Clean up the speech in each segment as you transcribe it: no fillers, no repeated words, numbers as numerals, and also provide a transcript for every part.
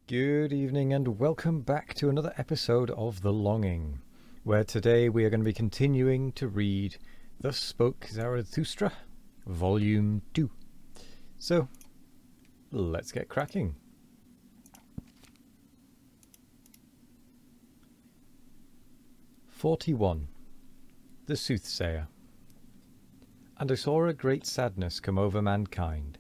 Good evening and welcome back to another episode of The Longing, where today we are going to be continuing to read Thus Spoke Zarathustra, Volume 2. So, let's get cracking. "41. The Soothsayer. And I saw a great sadness come over mankind.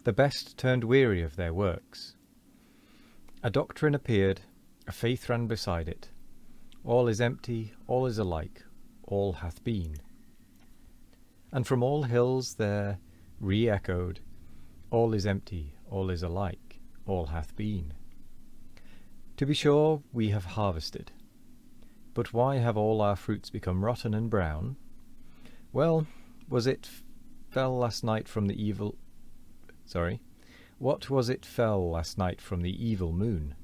The best turned weary of their works. A doctrine appeared, a faith ran beside it. All is empty, all is alike, all hath been. And from all hills there re-echoed, all is empty, all is alike, all hath been. To be sure, we have harvested. But why have all our fruits become rotten and brown? Well, was it fell last night from the evil... What was it fell last night from the evil moon?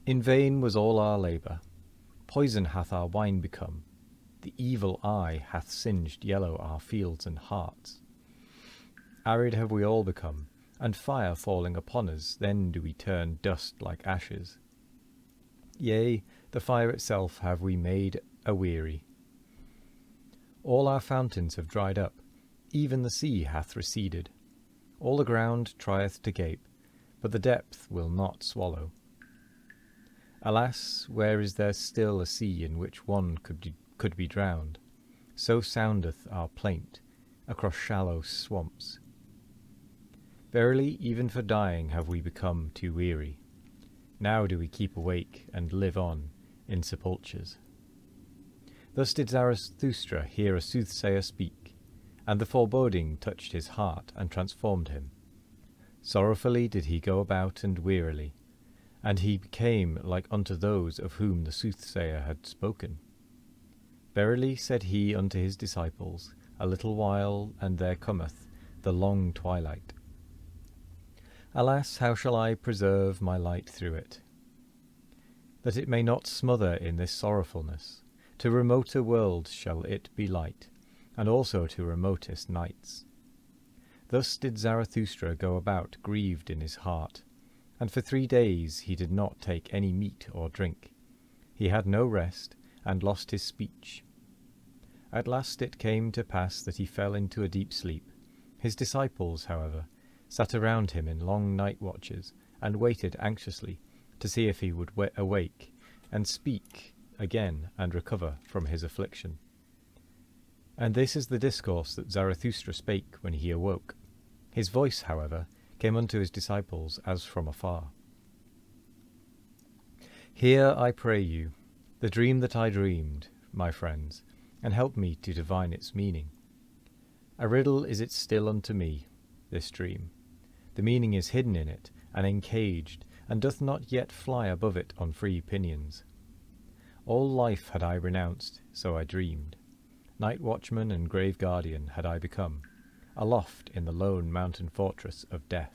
In vain was all our labour. Poison hath our wine become. The evil eye hath singed yellow our fields and hearts. Arid have we all become, and fire falling upon us, then do we turn dust like ashes. Yea, the fire itself have we made aweary. All our fountains have dried up, even the sea hath receded. All the ground trieth to gape, but the depth will not swallow. Alas, where is there still a sea in which one could be drowned? So soundeth our plaint across shallow swamps. Verily, even for dying have we become too weary. Now do we keep awake and live on in sepulchres. Thus did Zarathustra hear a soothsayer speak, and the foreboding touched his heart and transformed him. Sorrowfully did he go about and wearily, and he became like unto those of whom the soothsayer had spoken. Verily, said he unto his disciples, a little while, and there cometh the long twilight. Alas, how shall I preserve my light through it, that it may not smother in this sorrowfulness? To remoter worlds shall it be light, and also to remotest nights. Thus did Zarathustra go about grieved in his heart, and for 3 days he did not take any meat or drink. He had no rest, and lost his speech. At last it came to pass that he fell into a deep sleep. His disciples, however, sat around him in long night watches, and waited anxiously to see if he would awake, and speak again, and recover from his affliction. And this is the discourse that Zarathustra spake when he awoke. His voice, however, came unto his disciples as from afar. Hear, I pray you, the dream that I dreamed, my friends, and help me to divine its meaning. A riddle is it still unto me, this dream. The meaning is hidden in it, and encaged, and doth not yet fly above it on free pinions. All life had I renounced, so I dreamed. Night watchman and grave guardian had I become, aloft in the lone mountain fortress of death.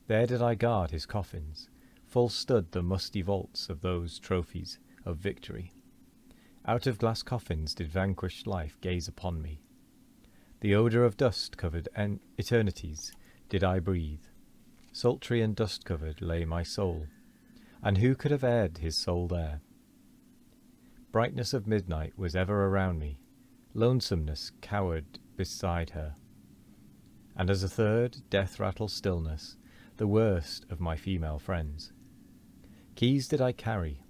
There did I guard his coffins, full stood the musty vaults of those trophies of victory. Out of glass coffins did vanquished life gaze upon me. The odour of dust-covered eternities did I breathe. Sultry and dust-covered lay my soul, and who could have aired his soul there? Brightness of midnight was ever around me, lonesomeness cowered beside her, and as a third, death rattled stillness, the worst of my female friends. Keys did I carry,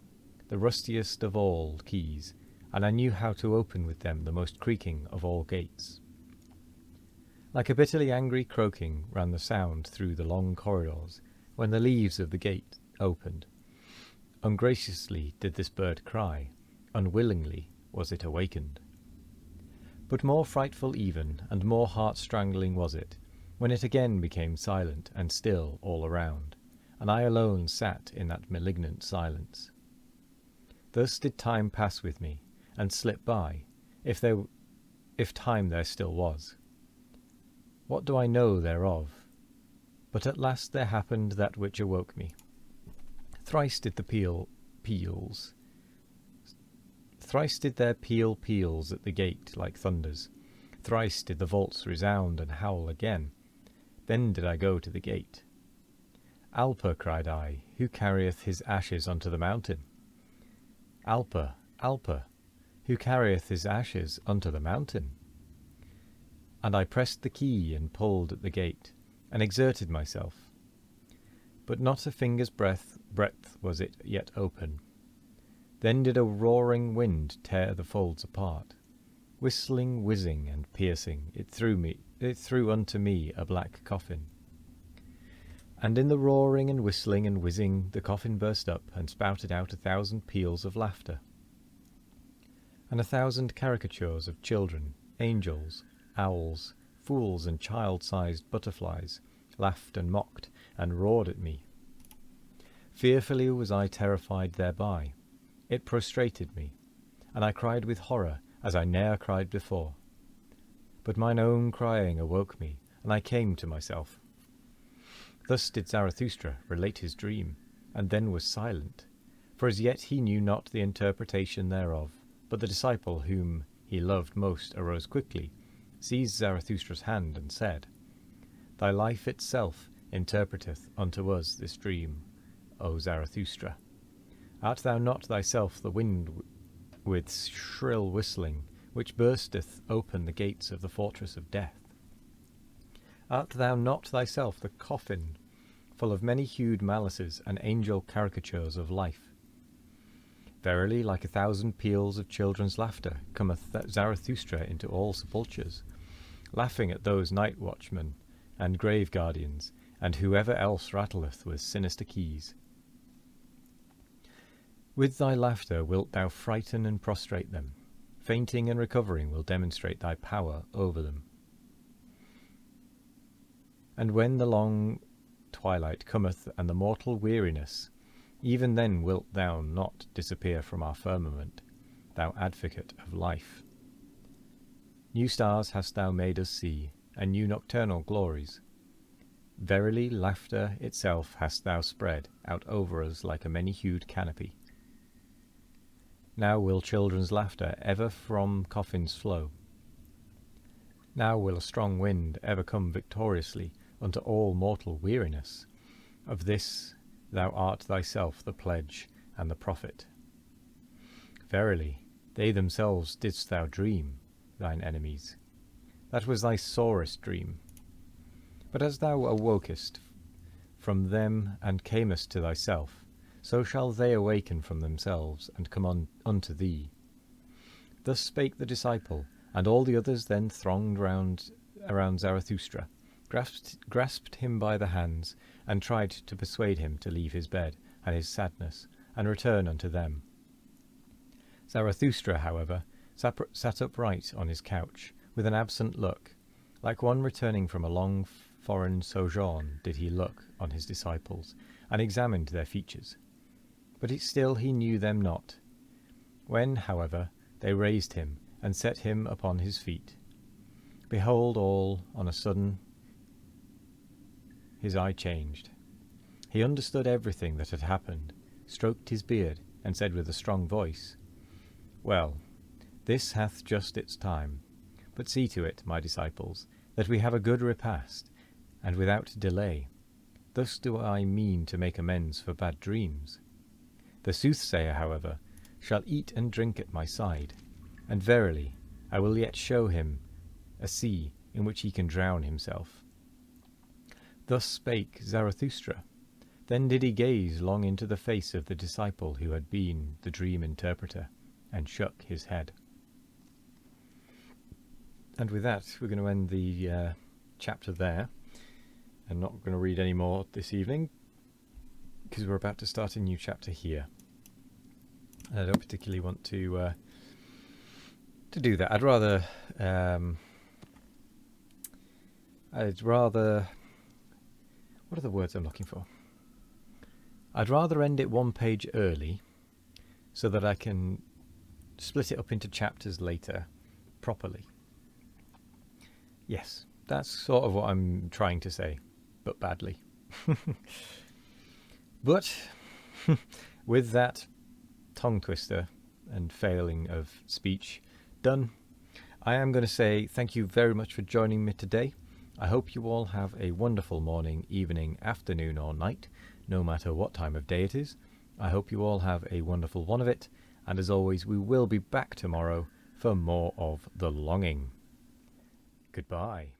the rustiest of all keys, and I knew how to open with them the most creaking of all gates. Like a bitterly angry croaking ran the sound through the long corridors when the leaves of the gate opened. Ungraciously did this bird cry, unwillingly was it awakened. But more frightful even, and more heart-strangling was it, when it again became silent and still all around, and I alone sat in that malignant silence. Thus did time pass with me, and slip by, if time there still was. What do I know thereof? But at last there happened that which awoke me. Thrice did the peals Thrice did their peals at the gate like thunders. Thrice did the vaults resound and howl again. Then did I go to the gate. Alpa, cried I, who carrieth his ashes unto the mountain? Alpa, Alpa, who carrieth his ashes unto the mountain? And I pressed the key and pulled at the gate, and exerted myself. But not a finger's breadth was it yet open. Then did a roaring wind tear the folds apart. Whistling, whizzing, and piercing, it threw unto me a black coffin. And in the roaring and whistling and whizzing, the coffin burst up and spouted out 1,000 peals of laughter, and 1,000 caricatures of children, angels, owls, fools, and child-sized butterflies laughed and mocked and roared at me. Fearfully was I terrified thereby. It prostrated me, and I cried with horror as I ne'er cried before. But mine own crying awoke me, and I came to myself. Thus did Zarathustra relate his dream, and then was silent, for as yet he knew not the interpretation thereof. But the disciple whom he loved most arose quickly, seized Zarathustra's hand, and said, Thy life itself interpreteth unto us this dream, O Zarathustra. Art thou not thyself the wind with shrill whistling, which bursteth open the gates of the fortress of death? Art thou not thyself the coffin, full of many-hued malices and angel caricatures of life? Verily, like 1,000 peals of children's laughter cometh Zarathustra into all sepulchres, laughing at those night watchmen and grave guardians, and whoever else rattleth with sinister keys. With thy laughter wilt thou frighten and prostrate them. Fainting and recovering will demonstrate thy power over them. And when the long twilight cometh and the mortal weariness, even then wilt thou not disappear from our firmament, thou advocate of life. New stars hast thou made us see, and new nocturnal glories. Verily, laughter itself hast thou spread out over us like a many-hued canopy. Now will children's laughter ever from coffins flow. Now will a strong wind ever come victoriously unto all mortal weariness. Of this thou art thyself the pledge and the prophet. Verily, they themselves didst thou dream, thine enemies. That was thy sorest dream. But as thou awokest from them and camest to thyself, so shall they awaken from themselves and come unto thee. Thus spake the disciple, and all the others then thronged around Zarathustra, grasped him by the hands, and tried to persuade him to leave his bed and his sadness, and return unto them. Zarathustra, however, sat upright on his couch, with an absent look. Like one returning from a long foreign sojourn did he look on his disciples, and examined their features. But still he knew them not. When, however, they raised him, and set him upon his feet, behold, all on a sudden his eye changed. He understood everything that had happened, stroked his beard, and said with a strong voice, Well, this hath just its time. But see to it, my disciples, that we have a good repast, and without delay. Thus do I mean to make amends for bad dreams. The soothsayer, however, shall eat and drink at my side, and verily I will yet show him a sea in which he can drown himself. Thus spake Zarathustra. Then did he gaze long into the face of the disciple who had been the dream interpreter, and shook his head. And with that, we're going to end the chapter there. I'm not going to read any more this evening, because we're about to start a new chapter here. I don't particularly want to do that. I'd rather what are the words I'm looking for? I'd rather end it one page early, so that I can split it up into chapters later properly. Yes, that's sort of what I'm trying to say, but badly. But with that tongue twister and failing of speech done, I am going to say thank you very much for joining me today. I hope you all have a wonderful morning, evening, afternoon or night, no matter what time of day it is. I hope you all have a wonderful one of it, and as always, we will be back tomorrow for more of The Longing. Goodbye.